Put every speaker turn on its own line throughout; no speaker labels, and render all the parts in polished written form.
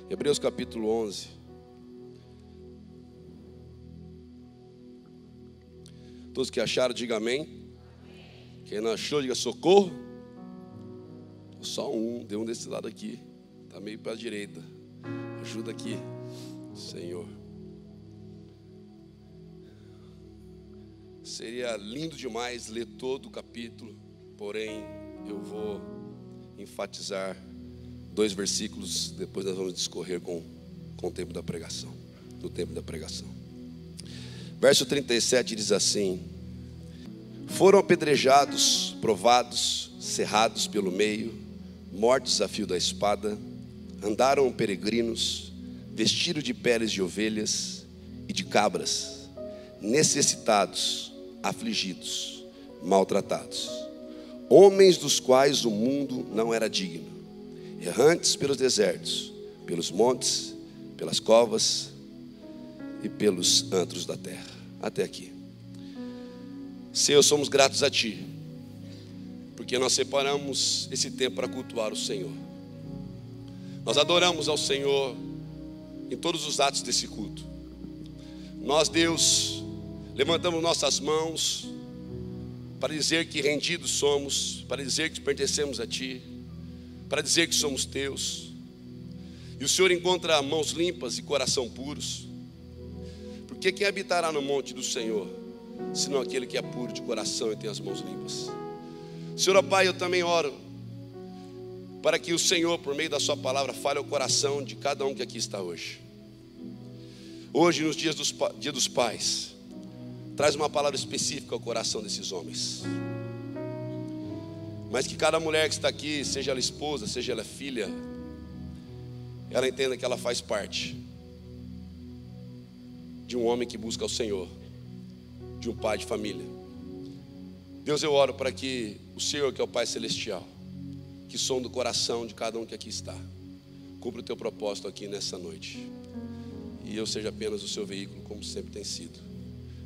Hebreus capítulo 11. Todos que acharam, diga amém. Quem não achou, diga socorro. Só um, deu um desse lado aqui. Está meio para a direita. Ajuda aqui, Senhor. Seria lindo demais ler todo o capítulo, porém eu vou enfatizar 2 versículos, depois nós vamos discorrer com o tempo da pregação, no tempo da pregação. Verso 37 diz assim: foram apedrejados, provados, cerrados pelo meio, mortos a fio da espada, andaram peregrinos, vestidos de peles de ovelhas e de cabras, necessitados, afligidos, maltratados, homens dos quais o mundo não era digno, errantes pelos desertos, pelos montes, pelas covas e pelos antros da terra. Até aqui. Senhor, somos gratos a Ti, porque nós separamos esse tempo para cultuar o Senhor. Nós adoramos ao Senhor em todos os atos desse culto. Nós, Deus, levantamos nossas mãos para dizer que rendidos somos, para dizer que pertencemos a Ti, para dizer que somos Teus. E o Senhor encontra mãos limpas e coração puros, porque quem habitará no monte do Senhor, senão aquele que é puro de coração e tem as mãos limpas. Senhor, ó Pai, eu também oro para que o Senhor, por meio da sua palavra, fale ao coração de cada um que aqui está hoje. Hoje, nos dia dos pais, traz uma palavra específica ao coração desses homens. Mas que cada mulher que está aqui, seja ela esposa, seja ela filha, ela entenda que ela faz parte de um homem que busca o Senhor, de um pai de família. Deus, eu oro para que o Senhor, que é o Pai Celestial, que sonda o coração de cada um que aqui está, cumpra o teu propósito aqui nessa noite, e eu seja apenas o seu veículo, como sempre tem sido,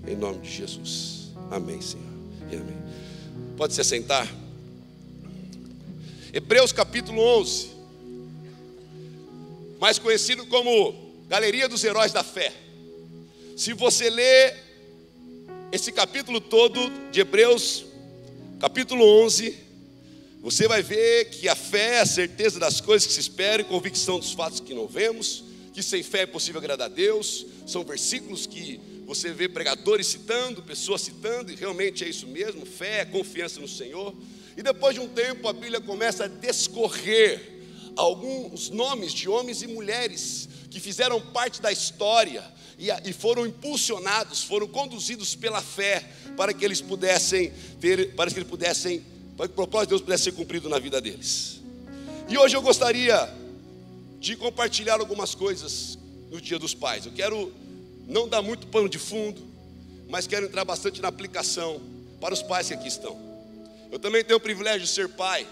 em nome de Jesus. Amém, Senhor, e amém. Pode se assentar. Hebreus capítulo 11, mais conhecido como Galeria dos Heróis da Fé. Se você ler esse capítulo todo de Hebreus, capítulo 11, você vai ver que a fé é a certeza das coisas que se esperam e convicção dos fatos que não vemos, que sem fé é possível agradar a Deus. São versículos que você vê pregadores citando, pessoas citando, e realmente é isso mesmo, fé é confiança no Senhor. E depois de um tempo a Bíblia começa a discorrer alguns nomes de homens e mulheres que fizeram parte da história e foram impulsionados, foram conduzidos pela fé para que eles pudessem para que o propósito de Deus pudesse ser cumprido na vida deles. E hoje eu gostaria de compartilhar algumas coisas no Dia dos Pais. Eu quero não dar muito pano de fundo, mas quero entrar bastante na aplicação para os pais que aqui estão. Eu também tenho o privilégio de ser pai.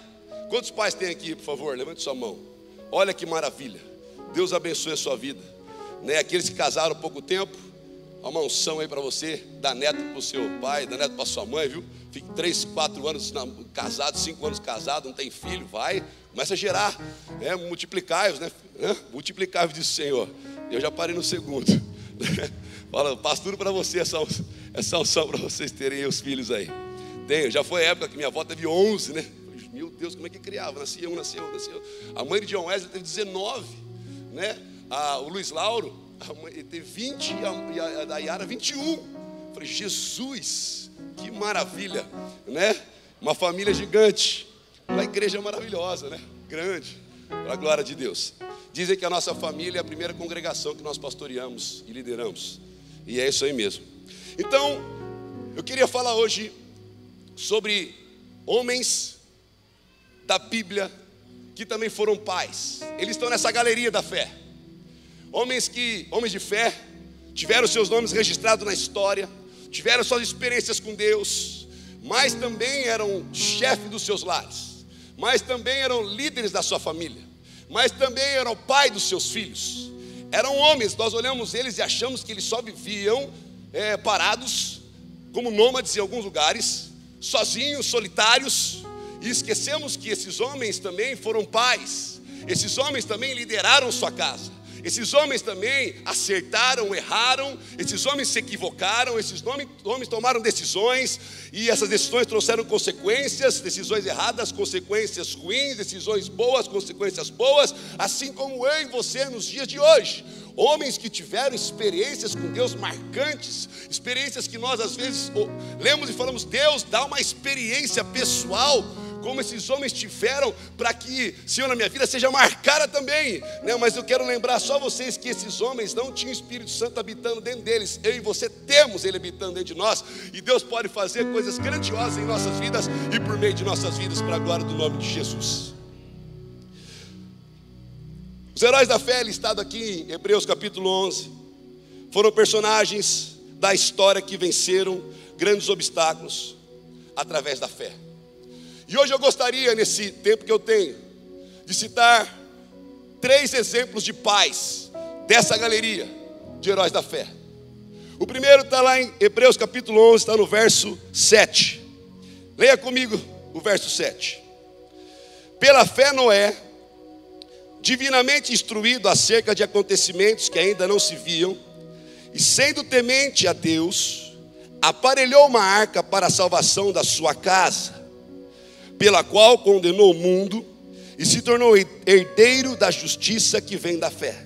Quantos pais tem aqui, por favor? Levante sua mão. Olha que maravilha. Deus abençoe a sua vida, né? Aqueles que casaram há pouco tempo, uma unção aí para você. Dá neto para o seu pai, dá neto para sua mãe, viu? Fique 3, 4 anos casado, 5 anos casado, não tem filho, vai, começa a gerar, né? Multiplicai-vos, né? Multiplicai-vos, disse o Senhor. Eu já parei no segundo. Fala, passo tudo para você, essa unção para vocês terem os filhos aí. Já foi a época que minha avó teve 11, né? Meu Deus, como é que criava? Nascia um. A mãe de John Wesley teve 19, né? O Luiz Lauro, a mãe, teve 20 e a Dayara 21. Falei, Jesus, que maravilha, né? Uma família gigante, uma igreja maravilhosa, né? Grande, para a glória de Deus. Dizem que a nossa família é a primeira congregação que nós pastoreamos e lideramos, e é isso aí mesmo. Então, eu queria falar hoje sobre homens da Bíblia que também foram pais. Eles estão nessa galeria da fé. Homens de fé, tiveram seus nomes registrados na história, tiveram suas experiências com Deus, mas também eram chefes dos seus lares, mas também eram líderes da sua família, mas também eram pai dos seus filhos. Eram homens, nós olhamos eles e achamos que eles só viviam parados, como nômades em alguns lugares, sozinhos, solitários, e esquecemos que esses homens também foram pais. Esses homens também lideraram sua casa. Esses homens também acertaram, erraram, esses homens se equivocaram, esses homens tomaram decisões, e essas decisões trouxeram consequências, decisões erradas, consequências ruins, decisões boas, consequências boas, assim como eu e você nos dias de hoje. Homens que tiveram experiências com Deus marcantes, experiências que nós às vezes lemos e falamos, Deus dá uma experiência pessoal, como esses homens tiveram, para que, Senhor, na minha vida seja marcada também, né? Mas eu quero lembrar só vocês que esses homens não tinham o Espírito Santo habitando dentro deles. Eu e você temos Ele habitando dentro de nós, e Deus pode fazer coisas grandiosas em nossas vidas e por meio de nossas vidas, para a glória do nome de Jesus. Os heróis da fé, listados aqui em Hebreus capítulo 11, foram personagens da história que venceram grandes obstáculos através da fé. E hoje eu gostaria, nesse tempo que eu tenho, de citar 3 exemplos de pais dessa galeria de heróis da fé. O primeiro está lá em Hebreus capítulo 11, está no verso 7. Leia comigo o verso 7. Pela fé Noé, divinamente instruído acerca de acontecimentos que ainda não se viam, e sendo temente a Deus, aparelhou uma arca para a salvação da sua casa, pela qual condenou o mundo e se tornou herdeiro da justiça que vem da fé.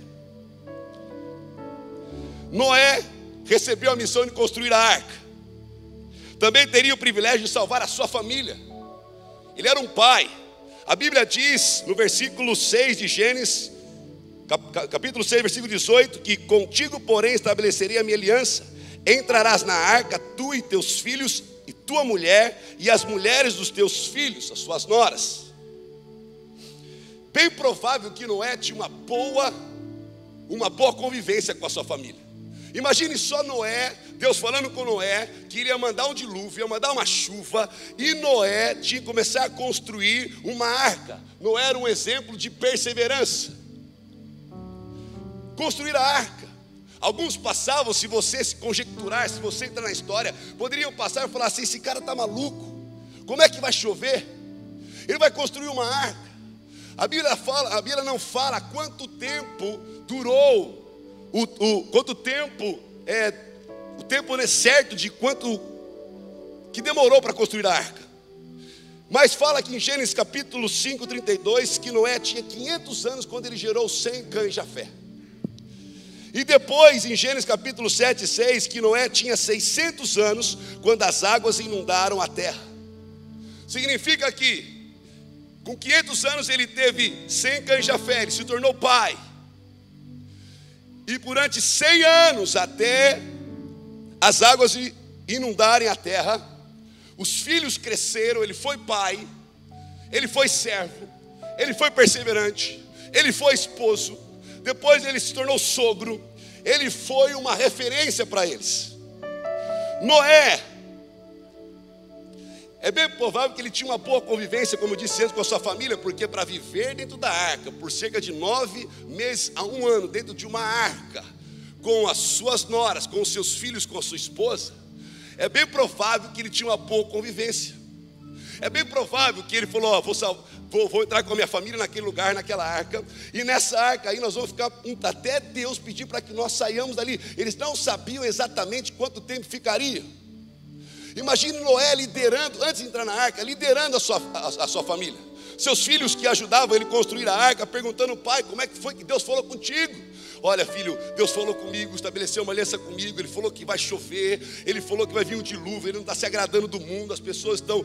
Noé recebeu a missão de construir a arca. Também teria o privilégio de salvar a sua família. Ele era um pai. A Bíblia diz no versículo 6 de Gênesis, capítulo 6, versículo 18, que contigo, porém, estabelecerei a minha aliança. Entrarás na arca, tu e teus filhos, e tua mulher, e as mulheres dos teus filhos, as suas noras. Bem provável que Noé tinha uma boa convivência com a sua família. Imagine só Noé, Deus falando com Noé, que iria mandar um dilúvio, ia mandar uma chuva, e Noé tinha que começar a construir uma arca. Noé era um exemplo de perseverança. Construir a arca. Alguns passavam, se você se conjecturar, se você entrar na história, poderiam passar e falar assim, esse cara está maluco, como é que vai chover? Ele vai construir uma arca. A Bíblia não fala quanto tempo durou, quanto tempo o tempo é certo de quanto que demorou para construir a arca. Mas fala aqui em Gênesis capítulo 5, 32, que Noé tinha 500 anos quando ele gerou Sem, Cã e Jafé. E depois em Gênesis capítulo 7, 6, que Noé tinha 600 anos quando as águas inundaram a terra. Significa que com 500 anos ele teve Sem, Cã e Jafé, ele se tornou pai. E durante 100 anos, até as águas inundarem a terra, os filhos cresceram, ele foi pai, ele foi servo, ele foi perseverante, ele foi esposo, depois ele se tornou sogro, ele foi uma referência para eles. Noé, é bem provável que ele tinha uma boa convivência, como eu disse antes, com a sua família, porque para viver dentro da arca, por cerca de 9 meses a 1 ano, dentro de uma arca, com as suas noras, com os seus filhos, com a sua esposa, é bem provável que ele tinha uma boa convivência. É bem provável que ele falou, vou entrar com a minha família naquele lugar, naquela arca, e nessa arca aí nós vamos ficar, até Deus pedir para que nós saiamos dali. Eles não sabiam exatamente quanto tempo ficaria. Imagine Noé liderando, antes de entrar na arca, liderando a sua família. Seus filhos que ajudavam ele a construir a arca, perguntando, pai, como é que foi que Deus falou contigo? Olha, filho, Deus falou comigo, estabeleceu uma aliança comigo, Ele falou que vai chover, Ele falou que vai vir um dilúvio, Ele não está se agradando do mundo, as pessoas estão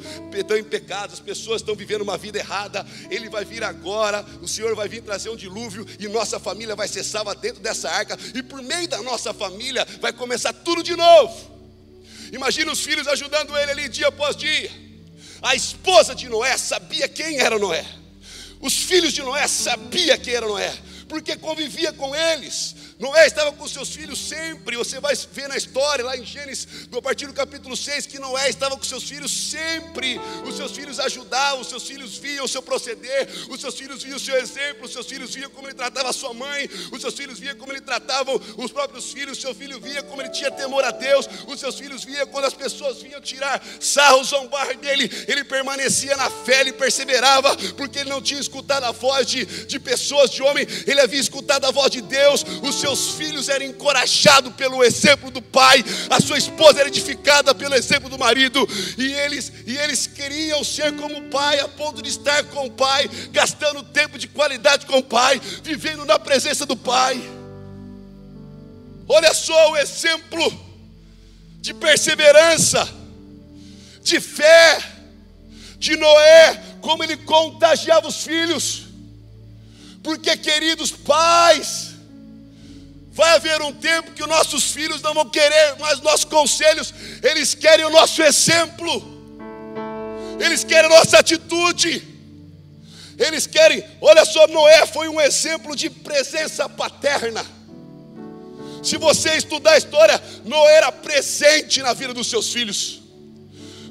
em pecado, as pessoas estão vivendo uma vida errada, Ele vai vir agora, o Senhor vai vir trazer um dilúvio, e nossa família vai ser salva dentro dessa arca, e por meio da nossa família vai começar tudo de novo. Imagina os filhos ajudando ele ali dia após dia. A esposa de Noé sabia quem era Noé. Os filhos de Noé sabiam quem era Noé, porque convivia com eles. Noé estava com seus filhos sempre. Você vai ver na história, lá em Gênesis, a partir do capítulo 6, que Noé estava com seus filhos sempre. Os seus filhos ajudavam, os seus filhos viam o seu proceder, os seus filhos viam o seu exemplo, os seus filhos viam como ele tratava a sua mãe, os seus filhos viam como ele tratava os próprios filhos, o seu filho via como ele tinha temor a Deus, os seus filhos viam quando as pessoas vinham tirar sarro, zombar dele, ele permanecia na fé, ele perseverava, porque ele não tinha escutado a voz de pessoas, de homem, ele ele havia escutado a voz de Deus, os seus filhos eram encorajados pelo exemplo do pai, a sua esposa era edificada pelo exemplo do marido, e eles queriam ser como o pai, a ponto de estar com o pai, gastando tempo de qualidade com o pai, vivendo na presença do pai. Olha só o exemplo de perseverança, de fé de Noé, como ele contagiava os filhos. Porque, queridos pais, vai haver um tempo que os nossos filhos não vão querer mais nossos conselhos, eles querem o nosso exemplo, eles querem a nossa atitude, eles querem. Olha só, Noé foi um exemplo de presença paterna. Se você estudar a história, Noé era presente na vida dos seus filhos.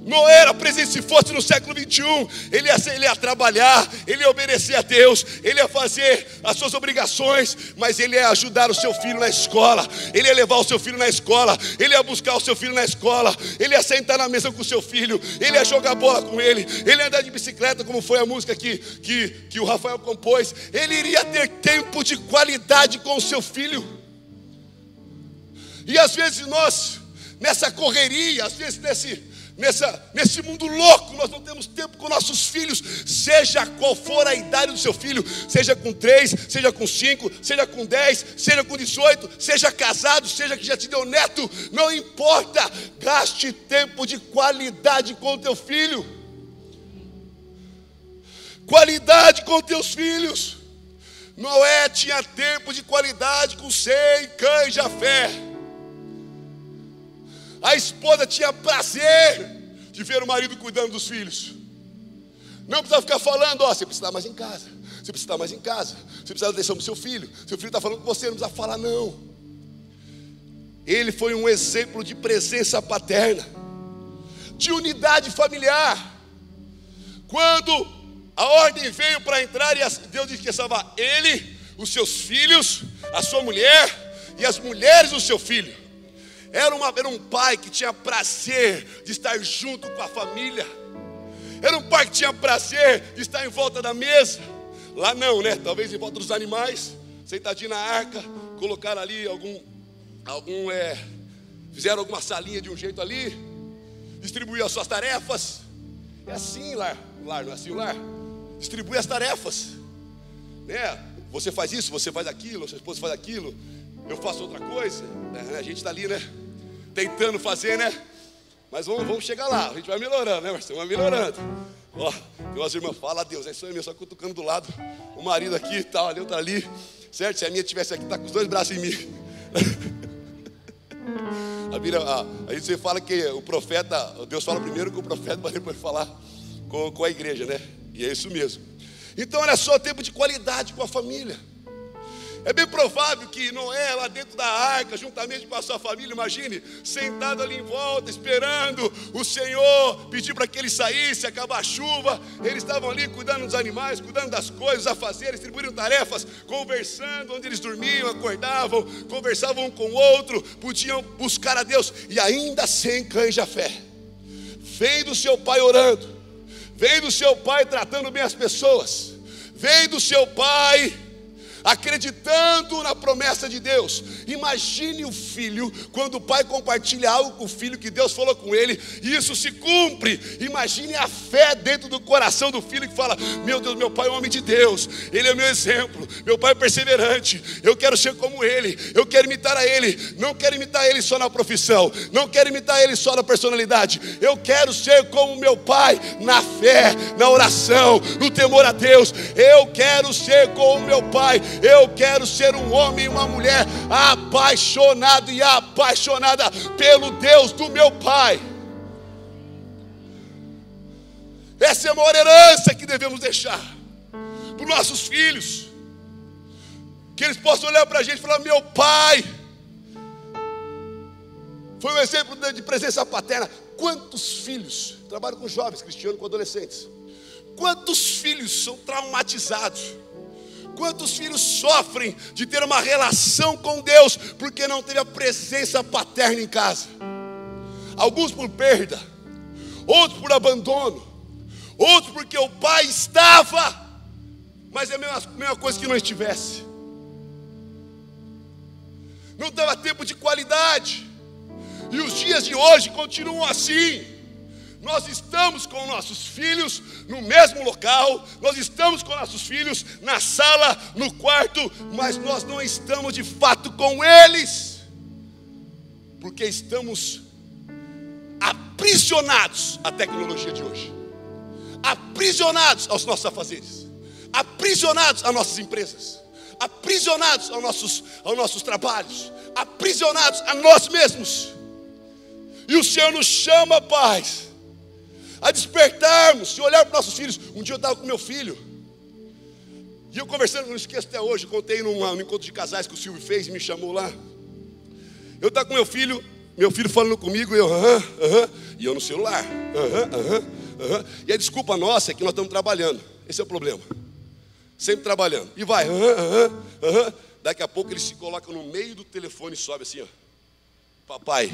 Noé era presente. Se fosse no século 21, ele ia trabalhar, ele ia obedecer a Deus, ele ia fazer as suas obrigações, mas ele ia ajudar o seu filho na escola, ele ia levar o seu filho na escola, ele ia buscar o seu filho na escola, ele ia sentar na mesa com o seu filho, ele ia jogar bola com ele ia andar de bicicleta, como foi a música que o Rafael compôs. Ele iria ter tempo de qualidade com o seu filho. E às vezes nós, nessa correria, às vezes nesse mundo louco, nós não temos tempo com nossos filhos, seja qual for a idade do seu filho, seja com 3, seja com 5, seja com 10, seja com 18, seja casado, seja que já te deu neto, não importa, gaste tempo de qualidade com o teu filho. Qualidade com teus filhos. Noé tinha tempo de qualidade com Sem, Cã e Jafé. A esposa tinha prazer de ver o marido cuidando dos filhos. Não precisa ficar falando, ó, você precisa estar mais em casa, você precisa estar mais em casa, você precisa dar atenção para o seu filho está falando com você, não precisa falar não. Ele foi um exemplo de presença paterna, de unidade familiar. Quando a ordem veio para entrar, e Deus disse que ia salvar ele, os seus filhos, a sua mulher e as mulheres do seu filho. Era um pai que tinha prazer de estar junto com a família. Era um pai que tinha prazer de estar em volta da mesa. Lá não, né? Talvez em volta dos animais, sentadinho na arca, colocaram ali fizeram alguma salinha de um jeito ali, distribuíram as suas tarefas. É assim lar, não é assim o lar? Distribui as tarefas, né? Você faz isso, você faz aquilo, sua esposa faz aquilo, eu faço outra coisa, né? A gente está ali, né? Tentando fazer, né? Mas vamos chegar lá, a gente vai melhorando, né, Marcelo? Vai melhorando. Ó, tem umas irmãs, fala a Deus, é isso aí mesmo, só cutucando do lado, o marido aqui e tal, ali, outra ali, certo? Se a minha estivesse aqui, tá com os 2 braços em mim. A Bíblia, a gente fala que o profeta, Deus fala primeiro com o profeta para depois falar com a igreja, né? E é isso mesmo. Então, olha só, tempo de qualidade com a família. É bem provável que Noé, lá dentro da arca, juntamente com a sua família, imagine, sentado ali em volta, esperando o Senhor pedir para que ele saísse, acabar a chuva. Eles estavam ali cuidando dos animais, cuidando das coisas a fazer, distribuindo tarefas, conversando, onde eles dormiam, acordavam, conversavam um com o outro, podiam buscar a Deus. E ainda Sem, Cã e Jafé, vendo seu pai orando, vendo seu pai tratando bem as pessoas, vendo seu pai acreditando na promessa de Deus. Imagine o filho, quando o pai compartilha algo com o filho que Deus falou com ele, e isso se cumpre. Imagine a fé dentro do coração do filho que fala: meu Deus, meu pai é um homem de Deus, ele é meu exemplo, meu pai é perseverante, eu quero ser como ele, eu quero imitar a ele. Não quero imitar ele só na profissão, não quero imitar ele só na personalidade, eu quero ser como meu pai na fé, na oração, no temor a Deus. Eu quero ser como meu pai. Eu quero ser um homem e uma mulher apaixonado e apaixonada pelo Deus do meu pai. Essa é a maior herança que devemos deixar para os nossos filhos, que eles possam olhar para a gente e falar: meu pai foi um exemplo de presença paterna. Quantos filhos, trabalho com jovens, Cristiano, com adolescentes, quantos filhos são traumatizados, quantos filhos sofrem de ter uma relação com Deus porque não teve a presença paterna em casa? Alguns por perda, outros por abandono, outros porque o pai estava, mas é a mesma coisa que não estivesse. não dava tempo de qualidade. E os dias de hoje continuam assim. Nós estamos com nossos filhos no mesmo local, nós estamos com nossos filhos na sala, no quarto, mas nós não estamos de fato com eles, porque estamos aprisionados à tecnologia de hoje, aprisionados aos nossos afazeres, aprisionados às nossas empresas, aprisionados aos nossos trabalhos, aprisionados a nós mesmos. E o Senhor nos chama, pais, a despertarmos e olhar para nossos filhos. Um dia eu estava com meu filho, e eu conversando, não esqueço até hoje, contei num encontro de casais que o Silvio fez e me chamou lá. Eu estava com meu filho falando comigo, e eu, e eu no celular, E a desculpa nossa é que nós estamos trabalhando. Esse é o problema. Sempre trabalhando. E vai, Daqui a pouco ele se coloca no meio do telefone e sobe assim, ó. Papai,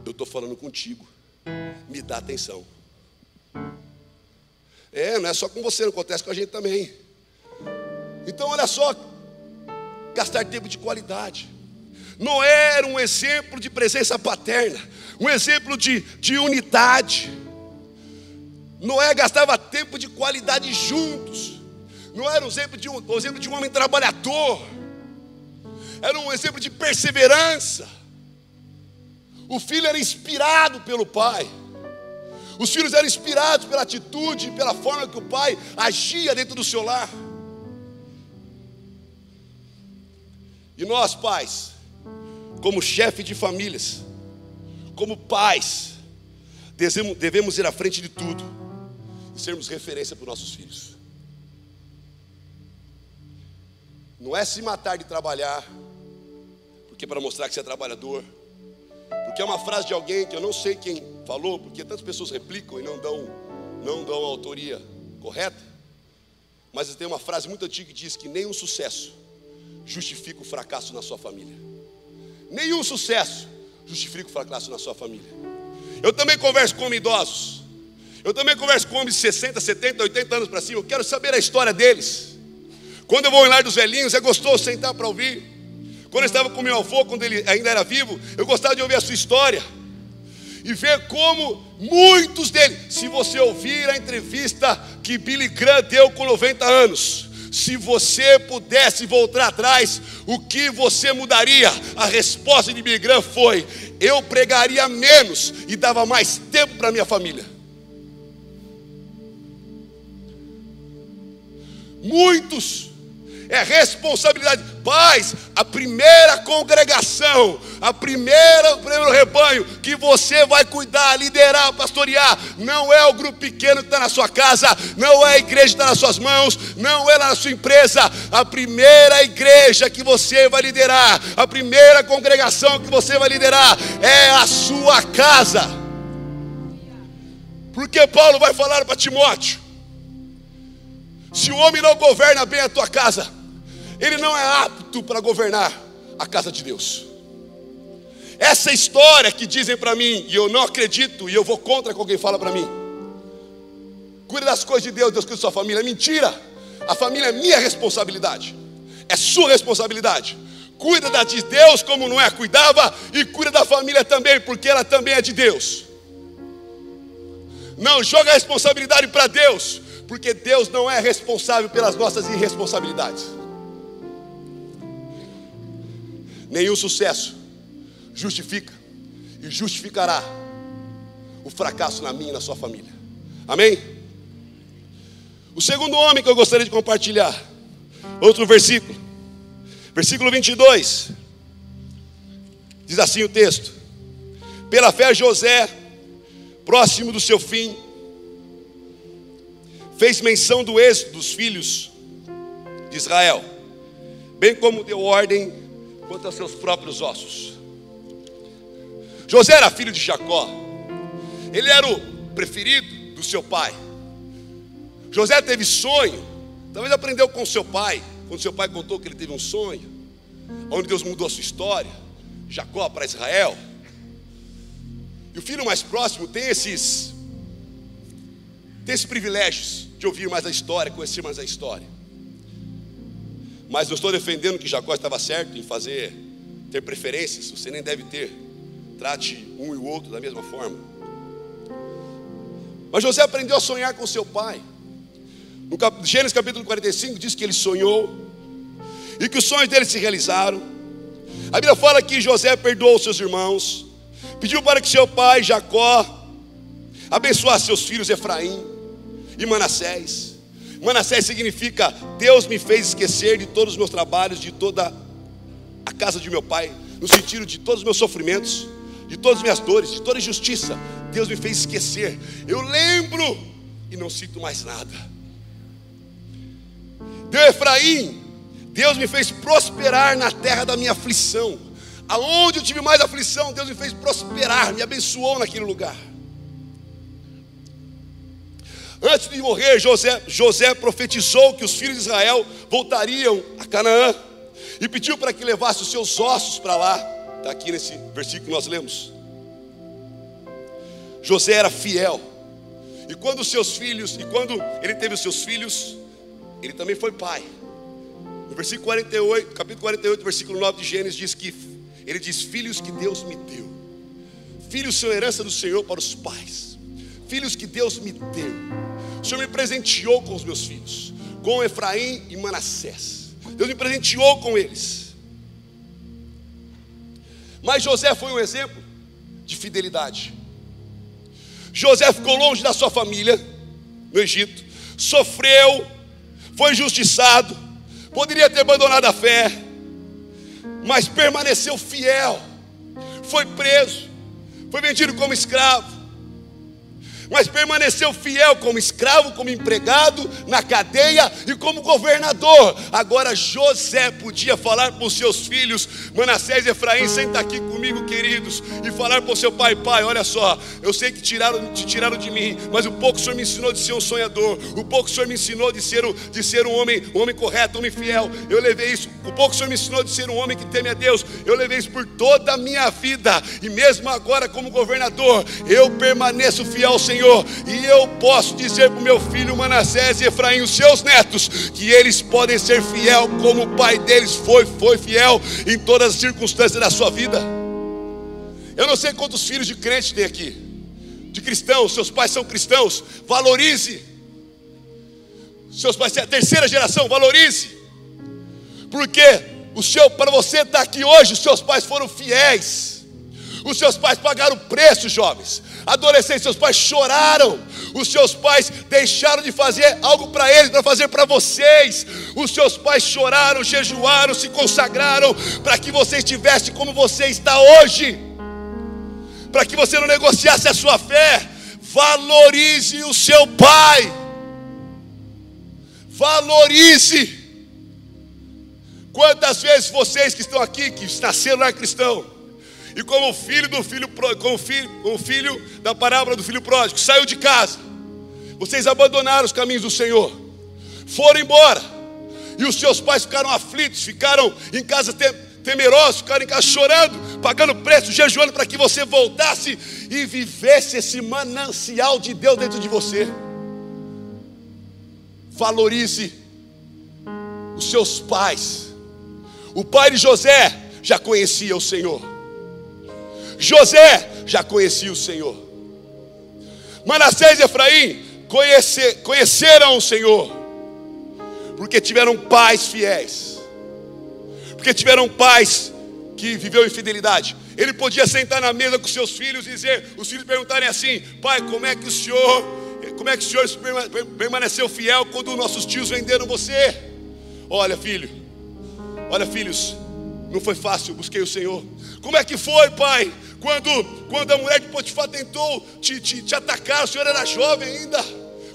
eu estou falando contigo. Me dá atenção. Não é só com você, não acontece com a gente também. Então olha só, gastar tempo de qualidade. Noé era um exemplo de presença paterna, um exemplo de unidade. Noé gastava tempo de qualidade juntos. Noé era um exemplo de um homem trabalhador. Era um exemplo de perseverança. O filho era inspirado pelo pai. Os filhos eram inspirados pela atitude, pela forma que o pai agia dentro do seu lar. E nós, pais, como chefe de famílias, como pais, devemos ir à frente de tudo e sermos referência para os nossos filhos. Não é se matar de trabalhar, porque para mostrar que você é trabalhador. Porque é uma frase de alguém que eu não sei quem falou, porque tantas pessoas replicam e não dão a autoria correta. Mas tem uma frase muito antiga que diz que nenhum sucesso justifica o fracasso na sua família. Nenhum sucesso justifica o fracasso na sua família. Eu também converso com idosos. Eu também converso com homens de 60, 70, 80 anos para cima. Eu quero saber a história deles. Quando eu vou em lar dos velhinhos, é gostoso sentar para ouvir. Quando eu estava com meu avô, quando ele ainda era vivo, eu gostava de ouvir a sua história e ver como muitos deles, se você ouvir a entrevista que Billy Graham deu com 90 anos, se você pudesse voltar atrás, o que você mudaria? A resposta de Billy Graham foi: eu pregaria menos e dava mais tempo para minha família. Muitos, é responsabilidade. Pais, a primeira congregação, o primeiro rebanho que você vai cuidar, liderar, pastorear, não é o grupo pequeno que está na sua casa, não é a igreja que está nas suas mãos, não é na sua empresa. A primeira igreja que você vai liderar, a primeira congregação que você vai liderar é a sua casa. Porque Paulo vai falar para Timóteo: se o homem não governa bem a tua casa, ele não é apto para governar a casa de Deus. Essa história que dizem para mim, e eu não acredito, e eu vou contra quem fala para mim: cuida das coisas de Deus, Deus cuida da sua família. É mentira. A família é minha responsabilidade, é sua responsabilidade. Cuida da de Deus como Noé cuidava, e cuida da família também, porque ela também é de Deus. Não joga a responsabilidade para Deus, porque Deus não é responsável pelas nossas irresponsabilidades. Nenhum sucesso justifica e justificará o fracasso na minha e na sua família. Amém? O segundo homem que eu gostaria de compartilhar, outro versículo, versículo 22, diz assim o texto: pela fé José, próximo do seu fim, fez menção do êxito dos filhos de Israel, bem como deu ordem quanto aos seus próprios ossos. José era filho de Jacó. Ele era o preferido do seu pai. José teve sonho. Talvez aprendeu com seu pai, quando seu pai contou que ele teve um sonho, onde Deus mudou a sua história, Jacó para Israel. E o filho mais próximo tem esses privilégios de ouvir mais a história, conhecer mais a história. Mas não estou defendendo que Jacó estava certo em fazer ter preferências, você nem deve ter. Trate um e o outro da mesma forma. Mas José aprendeu a sonhar com seu pai. No Gênesis capítulo 45 diz que ele sonhou e que os sonhos dele se realizaram. A Bíblia fala que José perdoou seus irmãos, pediu para que seu pai Jacó abençoasse seus filhos Efraim e Manassés. Manassés significa: Deus me fez esquecer de todos os meus trabalhos, de toda a casa de meu pai, no sentido de todos os meus sofrimentos, de todas as minhas dores, de toda injustiça. Deus me fez esquecer. Eu lembro e não sinto mais nada. Deu Efraim: Deus me fez prosperar na terra da minha aflição. Aonde eu tive mais aflição, Deus me fez prosperar, me abençoou naquele lugar. Antes de morrer, José profetizou que os filhos de Israel voltariam a Canaã e pediu para que levasse os seus ossos para lá. Está aqui nesse versículo que nós lemos. José era fiel. E quando ele teve os seus filhos, ele também foi pai. No versículo 48, capítulo 48, versículo 9 de Gênesis, diz que ele diz: filhos que Deus me deu. Filhos são herança do Senhor para os pais. Filhos que Deus me deu. O Senhor me presenteou com os meus filhos, com Efraim e Manassés. Deus me presenteou com eles. Mas José foi um exemplo de fidelidade. José ficou longe da sua família no Egito, sofreu, foi injustiçado, poderia ter abandonado a fé, mas permaneceu fiel. Foi preso, foi vendido como escravo, mas permaneceu fiel como escravo, como empregado, na cadeia e como governador. Agora José podia falar para os seus filhos, Manassés e Efraim: senta aqui comigo, queridos, e falar para o seu pai: pai, olha só, eu sei que te tiraram de mim, mas o pouco que o Senhor me ensinou de ser um sonhador, o pouco que o Senhor me ensinou de ser um homem correto, um homem fiel, eu levei isso. O pouco que o Senhor me ensinou de ser um homem que teme a Deus, eu levei isso por toda a minha vida, e mesmo agora como governador, eu permaneço fiel ao Senhor. E eu posso dizer para o meu filho Manassés e Efraim, os seus netos, que eles podem ser fiel como o pai deles foi fiel em todas as circunstâncias da sua vida. Eu não sei quantos filhos de crentes tem aqui, de cristãos. Seus pais são cristãos, valorize. Seus pais são a terceira geração, valorize. Porque para você estar aqui hoje, os seus pais foram fiéis. Os seus pais pagaram o preço, jovens. Adolescentes, seus pais choraram. Os seus pais deixaram de fazer algo para eles, para fazer para vocês. Os seus pais choraram, jejuaram, se consagraram para que você estivesse como você está hoje, para que você não negociasse a sua fé. Valorize o seu pai. Valorize. Quantas vezes vocês que estão aqui, que nasceram lá cristão, e como filho da parábola do filho pródigo, saiu de casa, vocês abandonaram os caminhos do Senhor, foram embora, e os seus pais ficaram aflitos, ficaram em casa temerosos, ficaram em casa chorando, pagando preço, jejuando para que você voltasse e vivesse esse manancial de Deus dentro de você. Valorize os seus pais. O pai de José já conhecia o Senhor. José já conhecia o Senhor. Manassés e Efraim conheceram o Senhor, porque tiveram pais fiéis, porque tiveram pais que viveu em fidelidade. Ele podia sentar na mesa com seus filhos e dizer, os filhos perguntarem assim: pai, como é que o senhor permaneceu fiel quando nossos tios venderam você? Olha, filhos, não foi fácil, eu busquei o Senhor. Como é que foi, pai? Quando a mulher de Potifar tentou te atacar, o senhor era jovem ainda.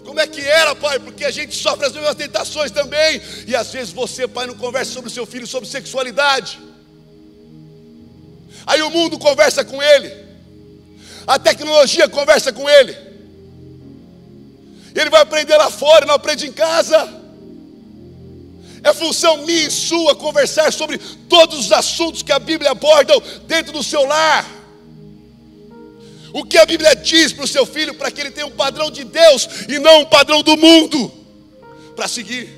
Como é que era, pai? Porque a gente sofre as mesmas tentações também. E às vezes você, pai, não conversa sobre o seu filho, sobre sexualidade. Aí o mundo conversa com ele, a tecnologia conversa com ele. Ele vai aprender lá fora, não aprende em casa. É função minha e sua conversar sobre todos os assuntos que a Bíblia aborda dentro do seu lar. O que a Bíblia diz para o seu filho, para que ele tenha um padrão de Deus e não um padrão do mundo para seguir.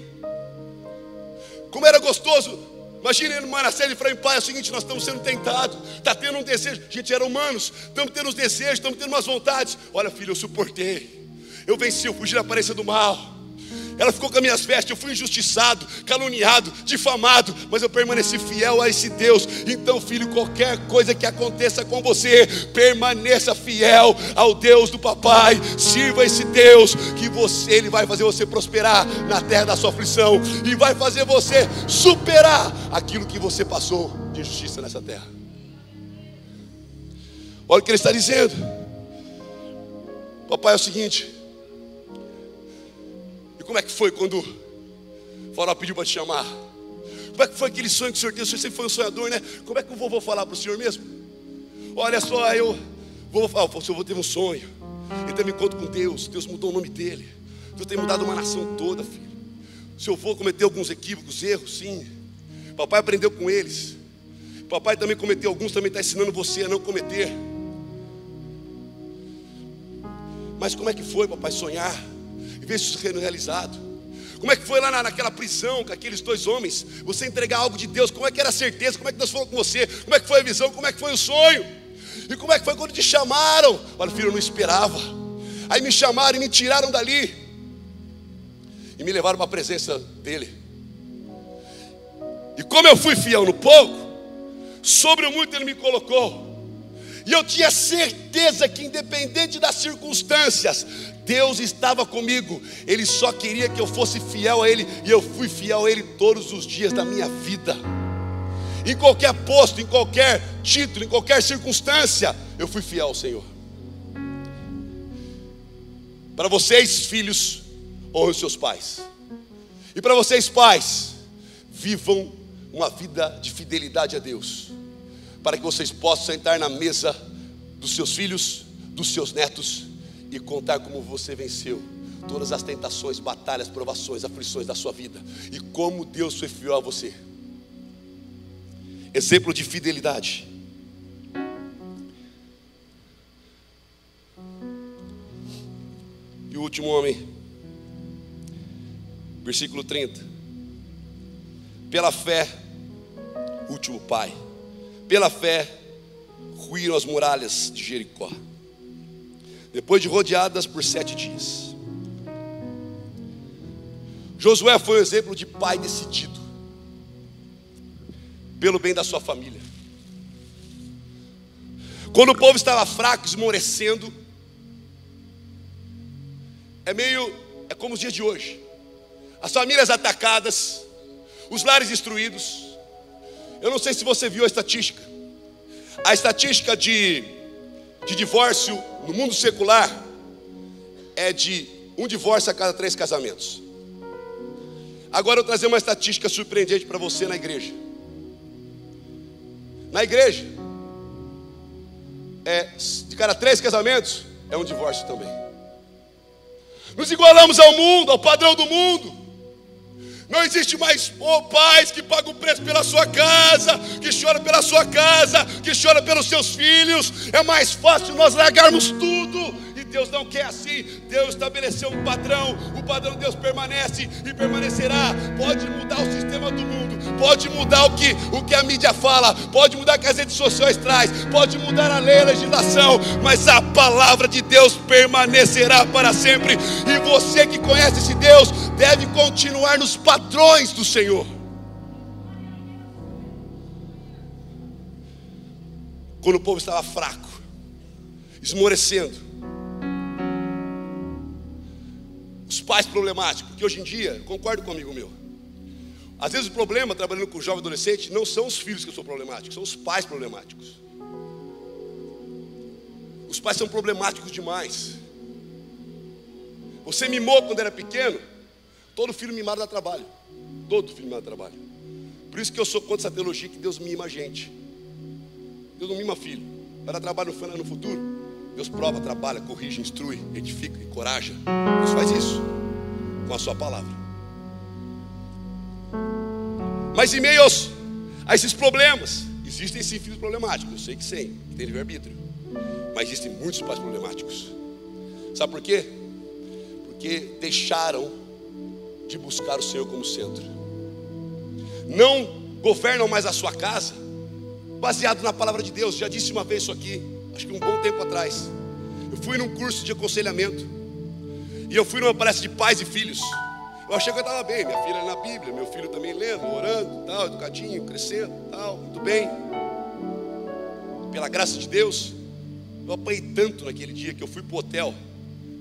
Como era gostoso Imagina ele, Manassés e Efraim, pai, é o seguinte, nós estamos sendo tentados, está tendo um desejo, gente, eram humanos, estamos tendo uns desejos, estamos tendo umas vontades. Olha, filho, eu suportei, eu venci, eu fugi da aparência do mal. Ela ficou com as minhas vestes, eu fui injustiçado, caluniado, difamado, mas eu permaneci fiel a esse Deus. Então, filho, qualquer coisa que aconteça com você, permaneça fiel ao Deus do papai. Sirva esse Deus, que Ele vai fazer você prosperar na terra da sua aflição, e vai fazer você superar aquilo que você passou de injustiça nessa terra. Olha o que ele está dizendo. Papai, é o seguinte, como é que foi quando o Faraó pediu para te chamar? Como é que foi aquele sonho que o senhor teve? O senhor sempre foi um sonhador, né? Como é que eu vou falar para o senhor mesmo? Olha só, eu vou falar, o senhor teve um sonho, ele teve um encontro com Deus, Deus mudou o nome dele, Deus tem mudado uma nação toda, filho. O seu avô cometeu alguns equívocos, erros, sim. Papai aprendeu com eles. Papai também cometeu alguns, também está ensinando você a não cometer. Mas como é que foi, papai, sonhar e ver isso sendo realizado? Como é que foi lá naquela prisão com aqueles dois homens, você entregar algo de Deus? Como é que era a certeza? Como é que Deus falou com você? Como é que foi a visão? Como é que foi o sonho? E como é que foi quando te chamaram? Olha, filho, eu não esperava. Aí me chamaram e me tiraram dali e me levaram para a presença dele. E como eu fui fiel no pouco, sobre o muito ele me colocou. E eu tinha certeza que, independente das circunstâncias, Deus estava comigo. Ele só queria que eu fosse fiel a Ele, e eu fui fiel a Ele todos os dias da minha vida. Em qualquer posto, em qualquer título, em qualquer circunstância, eu fui fiel ao Senhor. Para vocês, filhos, honrem os seus pais. E para vocês, pais, vivam uma vida de fidelidade a Deus, para que vocês possam sentar na mesa dos seus filhos, dos seus netos, e contar como você venceu todas as tentações, batalhas, provações, aflições da sua vida, e como Deus foi fiel a você. Exemplo de fidelidade. E o último homem, versículo 30. Pela fé, último pai, pela fé ruíram as muralhas de Jericó, depois de rodeadas por 7 dias. Josué foi um exemplo de pai decidido pelo bem da sua família. Quando o povo estava fraco, esmorecendo, é como os dias de hoje. As famílias atacadas, os lares destruídos. Eu não sei se você viu a estatística. A estatística de divórcio no mundo secular é de 1 divórcio a cada 3 casamentos. Agora eu vou trazer uma estatística surpreendente para você na igreja. Na igreja, de cada 3 casamentos, é um divórcio também. Nos igualamos ao mundo, ao padrão do mundo. Não existe mais pais que pagam o preço pela sua casa, que choram pela sua casa, que choram pelos seus filhos. É mais fácil nós largarmos tudo. E Deus não quer assim. Deus estabeleceu um padrão. O padrão de Deus permanece e permanecerá. Pode mudar o sistema do mundo, pode mudar o que a mídia fala, pode mudar o que as redes sociais traz, pode mudar a lei, a legislação, mas a palavra de Deus permanecerá para sempre. E você que conhece esse Deus deve continuar nos padrões do Senhor. Quando o povo estava fraco, esmorecendo, os pais problemáticos, que hoje em dia, concordo com um amigo meu, às vezes o problema, trabalhando com jovem adolescente, não são os filhos que são problemáticos, são os pais problemáticos. Os pais são problemáticos demais. Você mimou quando era pequeno. Todo filho mimado dá trabalho. Todo filho mimado dá trabalho. Por isso que eu sou contra essa teologia que Deus mima a gente. Deus não mima filho. Vai dar trabalho no futuro. Deus prova, trabalha, corrige, instrui, edifica, encoraja. Deus faz isso com a sua palavra. Mas em meio a esses problemas, existem sim filhos problemáticos. Eu sei que sim, que tem livre-arbítrio. Mas existem muitos pais problemáticos. Sabe por quê? Porque deixaram de buscar o Senhor como centro. Não governam mais a sua casa, baseado na palavra de Deus. Já disse uma vez isso aqui, acho que um bom tempo atrás. Eu fui num curso de aconselhamento, e eu fui numa palestra de pais e filhos. Eu achei que eu estava bem, minha filha na Bíblia, meu filho também lendo, orando, tal, educadinho, crescendo, tal, muito bem. Pela graça de Deus, eu apanhei tanto naquele dia que eu fui para o hotel,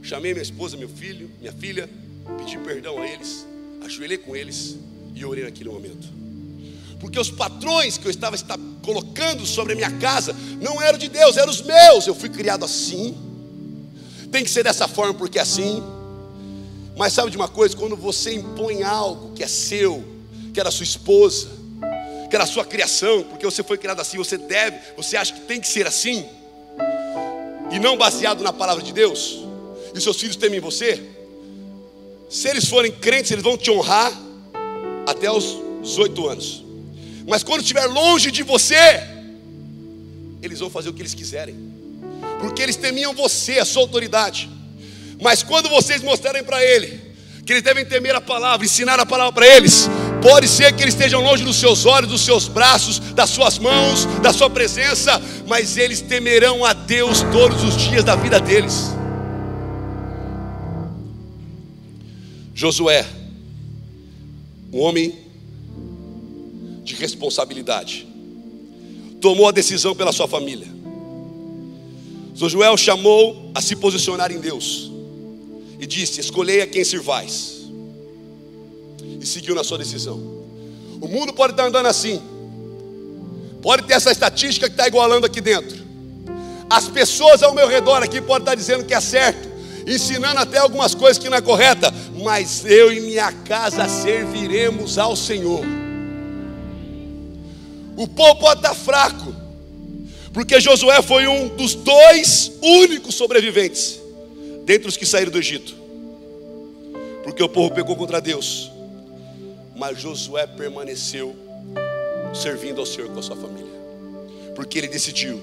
chamei minha esposa, meu filho, minha filha, pedi perdão a eles, ajoelhei com eles e orei naquele momento. Porque os patrões que eu estava colocando sobre a minha casa não eram de Deus, eram os meus. Eu fui criado assim, tem que ser dessa forma porque é assim. Mas sabe de uma coisa? Quando você impõe algo que é seu, que era sua esposa, que era a sua criação, porque você foi criado assim, você acha que tem que ser assim, e não baseado na palavra de Deus, e seus filhos temem você, se eles forem crentes, eles vão te honrar até os 18 anos. Mas quando estiver longe de você, eles vão fazer o que eles quiserem, porque eles temiam você, a sua autoridade. Mas quando vocês mostrarem para ele que eles devem temer a palavra, ensinar a palavra para eles, pode ser que eles estejam longe dos seus olhos, dos seus braços, das suas mãos, da sua presença, mas eles temerão a Deus todos os dias da vida deles. Josué, um homem de responsabilidade, tomou a decisão pela sua família. Josué o chamou a se posicionar em Deus e disse: escolhei a quem servais. E seguiu na sua decisão. O mundo pode estar andando assim, pode ter essa estatística que está igualando aqui dentro. As pessoas ao meu redor aqui podem estar dizendo que é certo, ensinando até algumas coisas que não é correta, mas eu e minha casa serviremos ao Senhor. O povo pode estar fraco, porque Josué foi um dos 2 únicos sobreviventes dentre os que saíram do Egito, porque o povo pecou contra Deus. Mas Josué permaneceu servindo ao Senhor com a sua família, porque ele decidiu: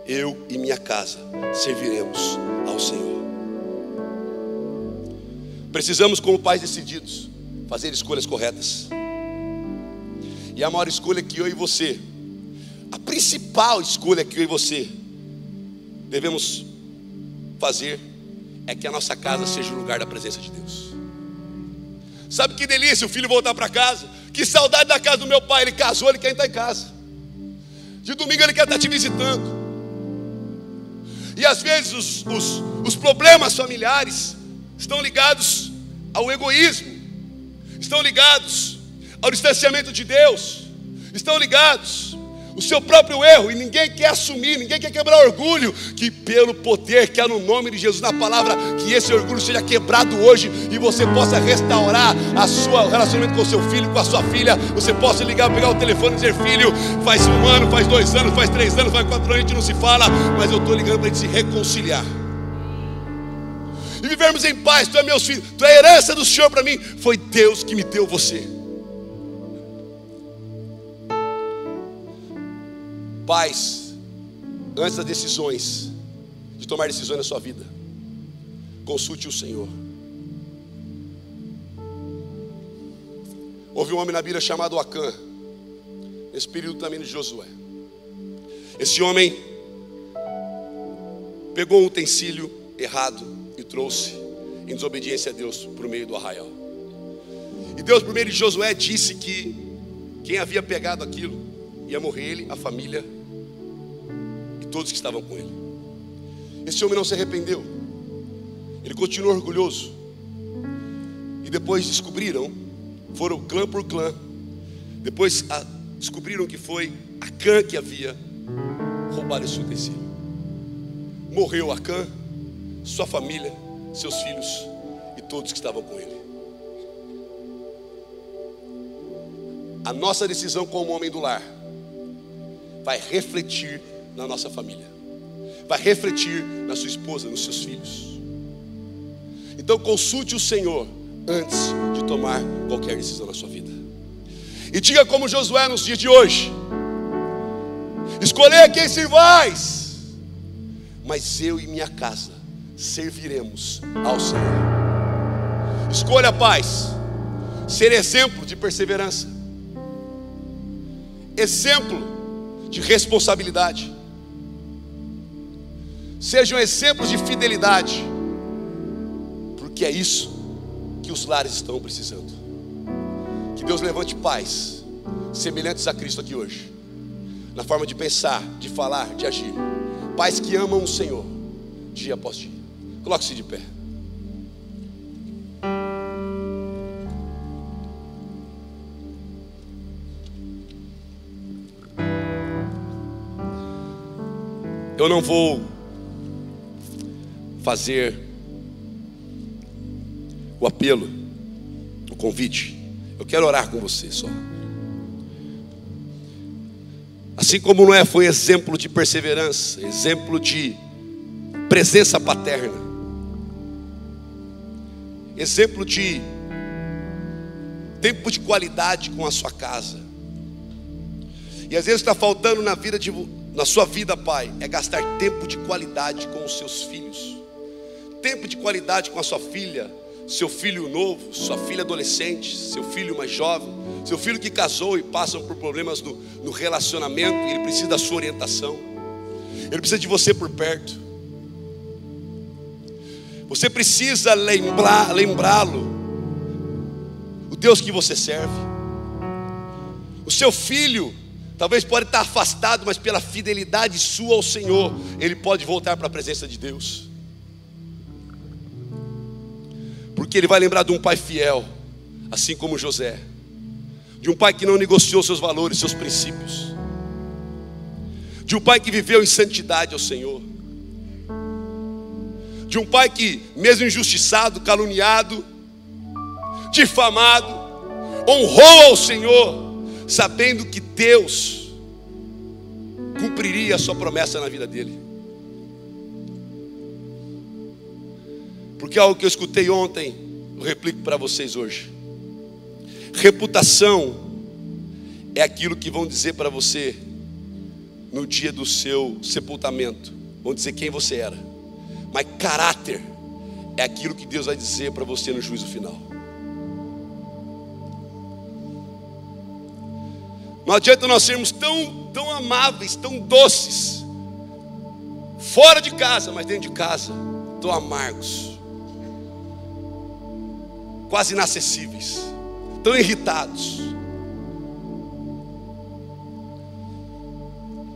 eu e minha casa serviremos ao Senhor. Precisamos, como pais decididos, fazer escolhas corretas. E a maior escolha que eu e você, a principal escolha que eu e você devemos fazer, é que a nossa casa seja o lugar da presença de Deus. Sabe que delícia o filho voltar para casa? Que saudade da casa do meu pai. Ele casou, ele quer estar em casa. De domingo ele quer estar te visitando. E às vezes os problemas familiares estão ligados ao egoísmo, estão ligados ao distanciamento de Deus, estão ligados ao seu próprio erro, e ninguém quer assumir, ninguém quer quebrar orgulho. Que pelo poder que há no nome de Jesus, na palavra, que esse orgulho seja quebrado hoje, e você possa restaurar o relacionamento com o seu filho, com a sua filha. Você possa ligar, pegar o telefone e dizer: filho, faz 1 ano, faz 2 anos, faz 3 anos, faz 4 anos, a gente não se fala, mas eu estou ligando para a gente se reconciliar e vivermos em paz. Tu é meus filhos, tu é a herança do Senhor para mim. Foi Deus que me deu você. Pais, antes das decisões, de tomar decisões na sua vida, consulte o Senhor. Houve um homem na Bíblia chamado Acã, nesse período também de Josué. Esse homem pegou um utensílio errado e trouxe em desobediência a Deus por meio do arraial. E Deus, por meio de Josué, disse que quem havia pegado aquilo ia morrer, ele, a família e todos que estavam com ele. Esse homem não se arrependeu, ele continuou orgulhoso. E depois descobriram, foram clã por clã, depois descobriram que foi Acã que havia roubado esse utensílio. Morreu Acã, sua família, seus filhos e todos que estavam com ele. A nossa decisão como homem do lar vai refletir na nossa família, vai refletir na sua esposa, nos seus filhos. Então consulte o Senhor antes de tomar qualquer decisão na sua vida. E diga como Josué nos dias de hoje: escolhei a quem servais, mas eu e minha casa serviremos ao Senhor. Escolha, paz, ser exemplo de perseverança. exemplo de responsabilidade. Sejam exemplos de fidelidade, porque é isso que os lares estão precisando. Que Deus levante pais semelhantes a Cristo aqui hoje, na forma de pensar, de falar, de agir. Pais que amam o Senhor dia após dia. Coloque-se de pé. Eu não vou fazer o apelo, o convite. Eu quero orar com você só. Assim como Noé foi exemplo de perseverança, exemplo de presença paterna, exemplo de tempo de qualidade com a sua casa. E às vezes está faltando na sua vida, pai, é gastar tempo de qualidade com os seus filhos, tempo de qualidade com a sua filha, seu filho novo, sua filha adolescente, seu filho mais jovem, seu filho que casou e passam por problemas no relacionamento, e ele precisa da sua orientação, ele precisa de você por perto. Você precisa lembrá-lo, o Deus que você serve. O seu filho talvez pode estar afastado, mas pela fidelidade sua ao Senhor, ele pode voltar para a presença de Deus. Porque ele vai lembrar de um pai fiel, assim como José. De um pai que não negociou seus valores, seus princípios. De um pai que viveu em santidade ao Senhor. De um pai que, mesmo injustiçado, caluniado, difamado, honrou ao Senhor, sabendo que Deus cumpriria a sua promessa na vida dele. Porque algo que eu escutei ontem, eu replico para vocês hoje. Reputação é aquilo que vão dizer para você no dia do seu sepultamento. Vão dizer quem você era. Mas caráter é aquilo que Deus vai dizer para você no juízo final. Não adianta nós sermos tão amáveis, tão doces, fora de casa, mas dentro de casa, tão amargos, quase inacessíveis, tão irritados.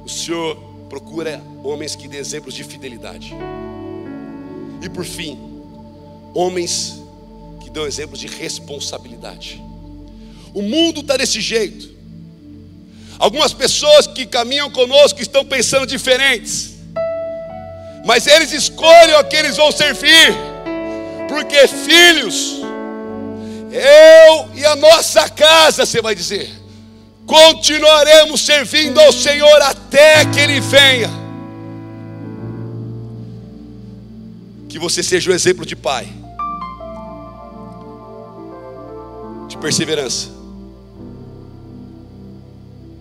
O Senhor procura homens que dêem exemplos de fidelidade. E por fim, homens que dão exemplos de responsabilidade. O mundo está desse jeito. Algumas pessoas que caminham conosco estão pensando diferentes, mas eles escolhem a quem eles vão servir. Porque filhos, eu e a nossa casa, você vai dizer, continuaremos servindo ao Senhor até que Ele venha. Que você seja um exemplo de pai, de perseverança,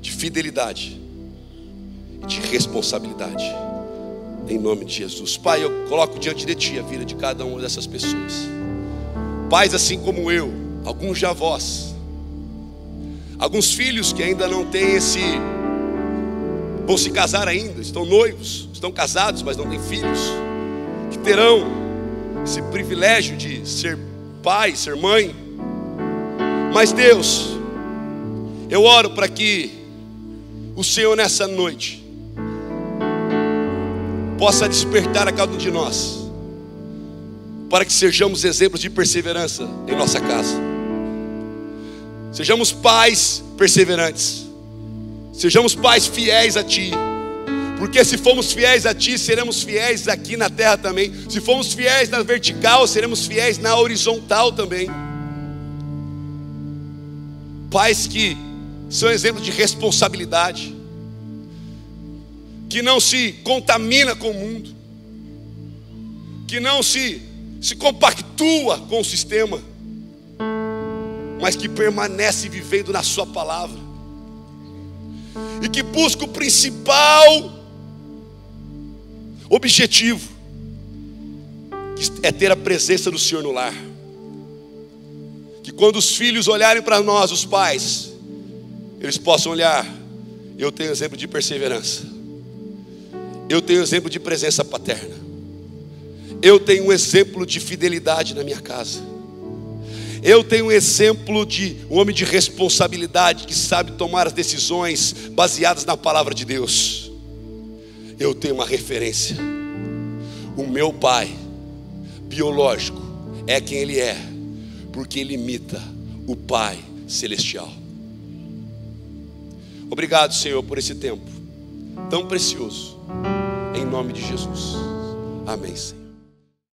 de fidelidade e de responsabilidade, em nome de Jesus. Pai, eu coloco diante de Ti a vida de cada uma dessas pessoas, pais assim como eu, alguns já avós, alguns filhos que ainda não têm vão se casar ainda, estão noivos, estão casados, mas não têm filhos, que terão esse privilégio de ser pai, ser mãe. Mas Deus, eu oro para que o Senhor nessa noite possa despertar a cada um de nós, para que sejamos exemplos de perseverança em nossa casa. Sejamos pais perseverantes, sejamos pais fiéis a Ti. Porque se formos fiéis a Ti, seremos fiéis aqui na terra também. Se formos fiéis na vertical, seremos fiéis na horizontal também. Pais que são exemplos de responsabilidade, que não se contamina com o mundo, que não se compactua com o sistema, mas que permanece vivendo na Sua palavra, e que busca o principal objetivo, que é ter a presença do Senhor no lar. Que quando os filhos olharem para nós, os pais, eles possam olhar Eu tenho exemplo de perseverança. Eu tenho exemplo de presença paterna. Eu tenho um exemplo de fidelidade na minha casa. Eu tenho um exemplo de um homem de responsabilidade que sabe tomar as decisões baseadas na palavra de Deus. Eu tenho uma referência. O meu pai biológico é quem ele é, porque ele imita o Pai Celestial. Obrigado, Senhor, por esse tempo tão precioso. Em nome de Jesus. Amém, Senhor.